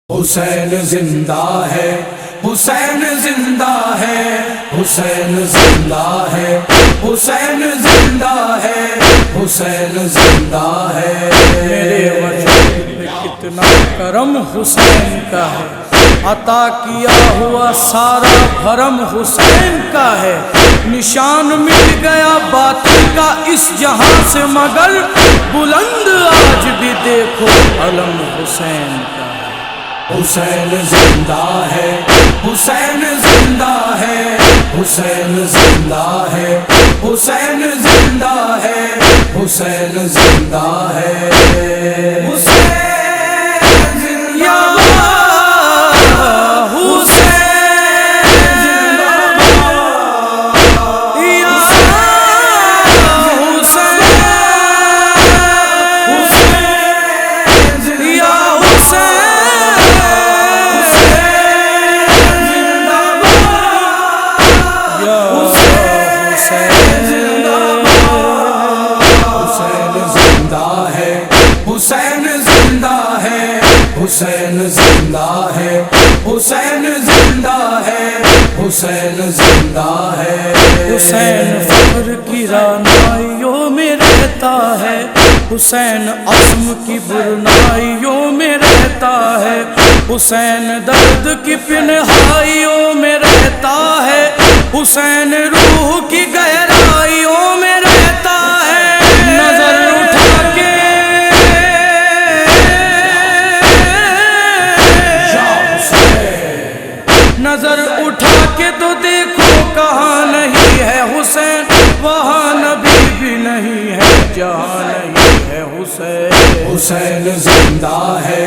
حسین زندہ ہے، حسین زندہ ہے، حسین زندہ ہے، حسین زندہ ہے، حسین زندہ ہے۔ میرے وجود پہ کتنا کرم حسین کا ہے، عطا کیا ہوا سارا بھرم حسین کا ہے۔ نشان مٹ گیا باطل کا اس جہاں سے، مگر بلند آج بھی دیکھو علم حسین کا ہے۔ حسین زندہ ہے، حسین زندہ ہے، حسین زندہ ہے، حسین زندہ ہے، حسین زندہ ہے۔ حسین زندہ حسین زندہ ہے، حسین زندہ ہے، حسین زندہ ہے، حسین زندہ ہے۔ حسین فخر کی رعنائیوں میں رہتا ہے، حسین عزم کی برنائیوں میں رہتا ہے، حسین درد کی پنہائیوں میں رہتا ہے، حسین روح کی گہرائیوں میں رہتا ہے۔ نظر اٹھا کے نظر اٹھا کے تو دیکھو کہاں نہیں ہے حسین، وہاں نبی بھی نہیں ہے، جہاں نہیں ہے حسین۔ حسین زندہ ہے،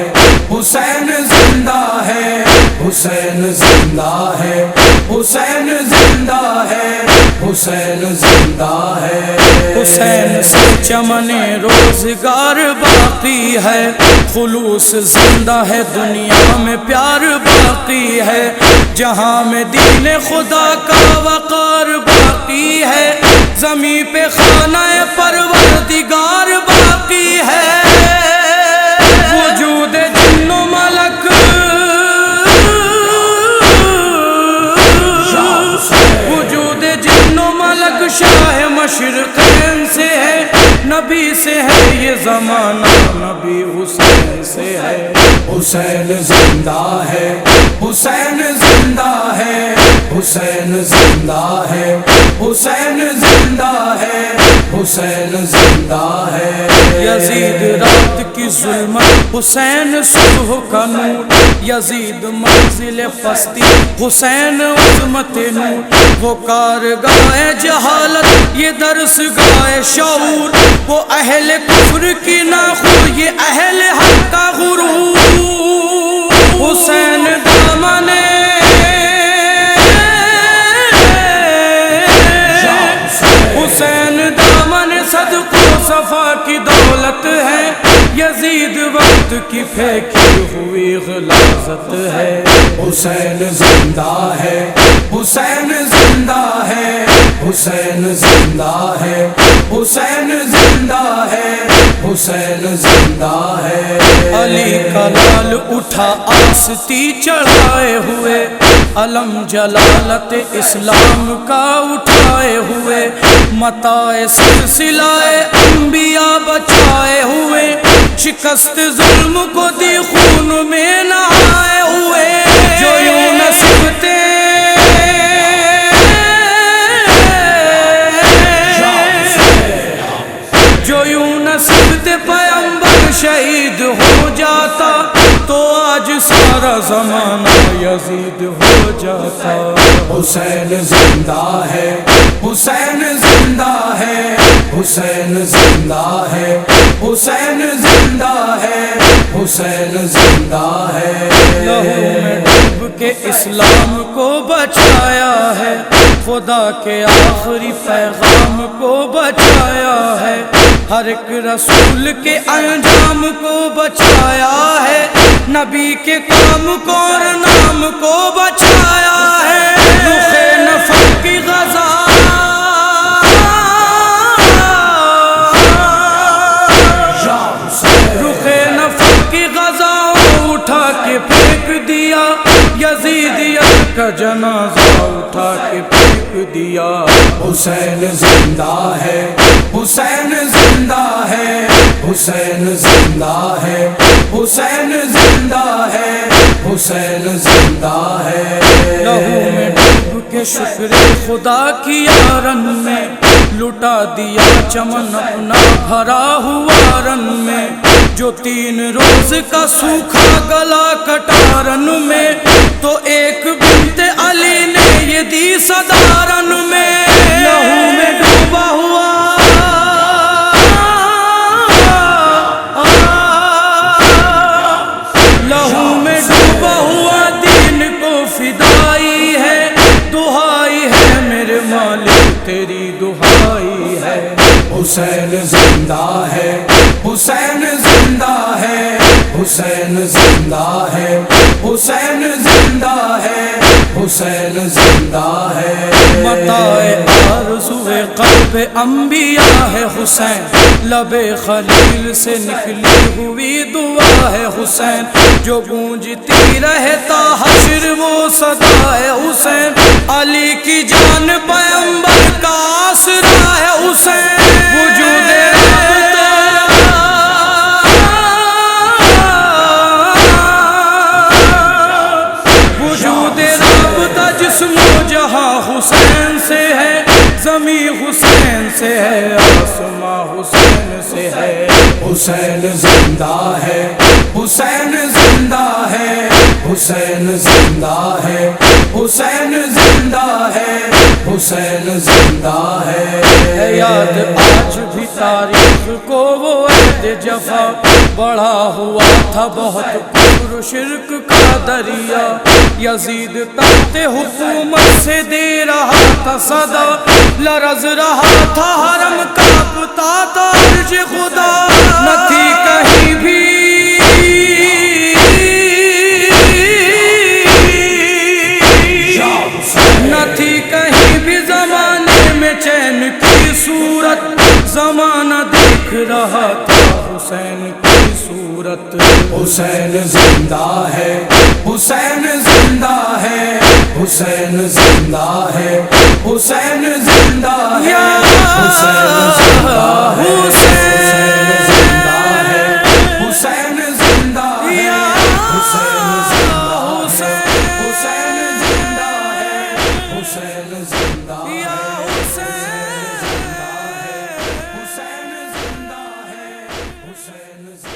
حسین زندہ ہے، حسین زندہ ہے، حسین زندہ ہے، حسین زندہ ہے۔ حسین سے چمن روزگار باقی ہے، خلوص زندہ ہے، دنیا میں پیار باقی ہے، جہاں میں دین خدا کا وقار باقی ہے، زمین پہ خانہ پروردگار باقی ہے۔ وجود جن و ملک وجود جن و ملک شاہ مشرقین سے ہے، نبی سے ہے یہ زمانہ، نبی حسین سے ہے۔ حسین زندہ ہے، حسین زندہ ہے، حسین زندہ ہے، حسین زندہ ہے، حسین زندہ ہے۔ یزید رات کی ظلمت، حسین صبح کا نور، یزید منزل پستی، حسین عظمت نور، وہ کارگاہ جہالت، یہ درس گاہ شعور، وہ اہل کفر کی ناخو، یہ اہل حق کا غرور۔ حسین دامن حسین دامن صدق و صفا کی دولت ہے، یزید وقت کی پھینکی ہوئی غلاظت ہے۔ حسین زندہ ہے، حسین زندہ ہے، حسین زندہ ہے، حسین زندہ ہے، حسین زندہ ہے۔ علی کا لال اٹھا آستی چڑھائے ہوئے، علم جلالت اسلام کا اٹھائے ہوئے، متاع سلسلہ انبیاء بچائے ہوئے، شکست ظلم کو دی خون میں نہائے ہوئے، جو یوں نصیبتے پیغمبر شہید ہو جاتا تو آج سارا زمانہ یزید ہو جاتا۔ حسین زندہ ہے، حسین زندہ ہے، حسین زندہ ہے، حسین زندہ ہے، حسین زندہ ہے۔ لہو میں ڈوب کے اسلام کو بچایا ہے، خدا کے آخری پیغام کو بچایا ہے، ہر ایک رسول کے انجام کو بچایا ہے، نبی کے کام کو اور نام کو بچایا ہے۔ رخ نفق کی غزا رخ نفق کی غزا اٹھا کے پھینک کا جنازہ اٹھا کے پھینک دیا۔ حسین زندہ ہے، حسین زندہ ہے، حسین زندہ ہے، حسین زندہ ہے، حسین زندہ ہے۔ لہو میں ڈوب کے شکر خدا کیا رن میں، لٹا دیا چمن اپنا بھرا ہوا رن میں، جو 3 روز کا سوکھا گلا کٹا رن میں، تو ایک بنت علی نے یہ دی صدا رن میں۔ لہو میں ڈوبا ہوا لہو میں ڈوبا ہوا دین کو فدائی ہے، دہائی ہے میرے مالک تیری دہائی ہے۔ حسین زندہ ہے، حسین زندہ ہے، حسین زندہ ہے، حسین زندہ ہے، حسین زندہ ہے۔ متاع آرزو قلب انبیاء ہے حسین، لب خلیل سے نکلی ہوئی دعا ہے حسین، جو گونجتی رہتا حشر وہ صدا ہے حسین، علی کی جان پیغمبر کا آسرا ہے حسین۔ وجود رابطہ جسم و جہاں حسین سے ہے، زمین حسین سے ہے، آسماں حسین سے ہے۔ حسین زندہ ہے، حسین زندہ ہے، حسین زندہ ہے، حسین زندہ ہے، حسین زندہ ہے۔ یاد آج بھی تاریخ کو وہ عہد جفا، بڑھا ہوا تھا بہت پر شرک کا دریا، یزید تحت حکومت سے دے رہا تھا صدا، لرز رہا تھا حرم کانپتا تھا عرش خدا، نہ تھی کہیں بھی نہ تھی کہیں بھی زمانے میں چین کی صورت، زمانہ دیکھ رہا تھا حسین کی صورت۔ حسین زندہ ہے، حسین زندہ ہے، حسین زندہ ہے، حسین زندہ ہے، حسین زندہ ہے، حسین زندہ ہے، حسین زندہ ہے، حسین زندہ ہے، حسین زندہ ہے، حسین زندہ ہے، حسین زندہ ہے، حسین زندہ ہے، حسین زندہ ہے۔